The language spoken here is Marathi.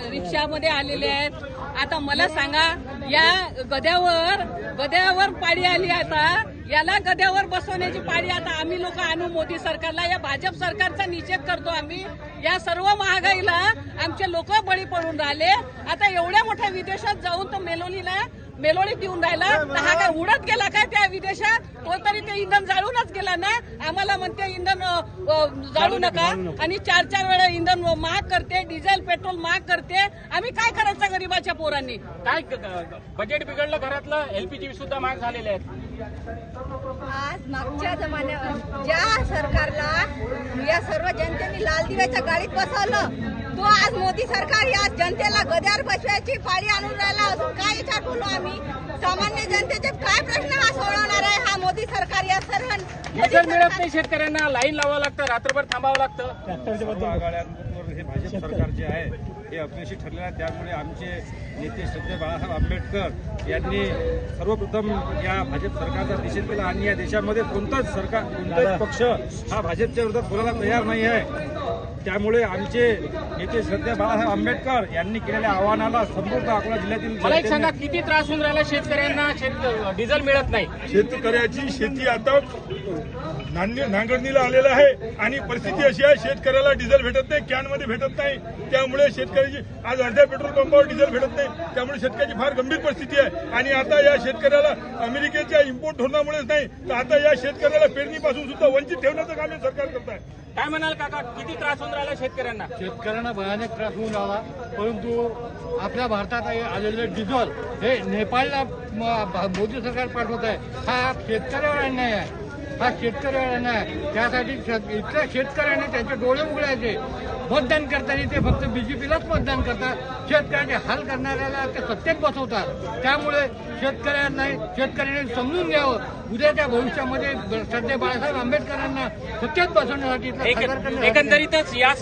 रिक्षामध्ये आलेले आहेत। आता मला सांगा, या गद्यावर पाळी आली, आता याला गद्यावर बसवण्याची पाळी आता आम्ही लोक आणू मोदी सरकारला। या भाजप सरकारचा निषेध करतो आम्ही। या सर्व महागाईला आमचे लोक बळी पडून राहिले। आता एवढ्या मोठ्या विदेशात जाऊन तो मेलोडी देऊन राहिला, तर हा काय उडत गेला काय त्या विदेशात? तो तरी ते इंधन जाळूनच गेला ना। आम्हाला म्हणते इंधन जाळू नका, आणि 4 वेळा इंधन महाग करते, डिझेल पेट्रोल महाग करते। आम्ही काय करायचं गरीबाच्या पोरांनी? काय बजेट बिघडलं घरातलं, एलपीजी सुद्धा महाग झालेले आहेत। आज मागच्या जमान्यात ज्या सरकारला या सर्व जनतेने लाल दिव्याच्या गाडीत बसवलं, तो आज मोदी सरकार या जनतेला गद्यावर बसवायची पाळी आणून राहिला। अजून काय विचार बोलू आम्ही? सामान्य जनतेचे काय प्रश्न हा सोडवणार आहे हा मोदी सरकार? या सर्व डिझेल मिळत नाही, शेतकऱ्यांना लाईन लावावं लागतं, रात्रभर थांबावं लागतं। आघाड्यांवर हे भाजप सरकार जे आहे हे अपयशी ठरलेलं आहे। त्यामुळे आमचे नेते श्रद्धेय बाळासाहेब आंबेडकर यांनी सर्वप्रथम या भाजप सरकारचा निषेध केला, आणि या देशामध्ये कोणताच पक्ष हा भाजपच्या विरोधात बोलायला तयार नाही आहे। त्यामुळे आमचे नेते श्रद्धेय बाळासाहेब आंबेडकर यांनी केलेल्या आव्हानाला संपूर्ण अकोला जिल्ह्यातील मला एक सांगा, किती त्रास होऊन राहिला शेतकऱ्यांना? डिझेल मिळत नाही, शेतकऱ्याची शेती आता नांगरणीला आलेला आहे, आणि परिस्थिती अशी आहे शेतकऱ्याला डिझेल भेटत नाही, कॅनमध्ये भेटत नाही। त्यामुळे शेतकऱ्याची आज अर्ध्या पेट्रोल पंपावर डिझेल भेटत नाही, त्यामुळे शेतकऱ्याची फार गंभीर परिस्थिती आहे। आणि आता या शेतकऱ्याला अमेरिकेच्या इम्पोर्ट धोरणामुळेच नाही, तर आता या शेतकऱ्याला पेरणीपासून सुद्धा वंचित ठेवण्याचं काम हे सरकार करत आहे। काय म्हणाल काका, किती त्रास होऊन राहिला शेतकऱ्यांना? शेतकऱ्यांना भयानक त्रास होऊन राहिला, परंतु आपल्या भारतात आलेलं डिझेल हे नेपाळला मोदी सरकार पाठवत आहे। हा शेतकऱ्यावर अन्याय आहे, हा शेतकऱ्यावर अन्याय आहे। त्यासाठी इथल्या शेतकऱ्यांनी त्यांचे डोळे उघडायचे। मतदान करताना ते फक्त बीजेपीलाच मतदान करतात, शेतकऱ्याचे हाल करणाऱ्याला ते सत्तेत बसवतात। त्यामुळे शेतकऱ्यांनी समजून घ्यावं, उद्याच्या भविष्यामध्ये श्रद्धेय बाळासाहेब आंबेडकरांना सत्तेत बसवण्यासाठी एकंदरीतच या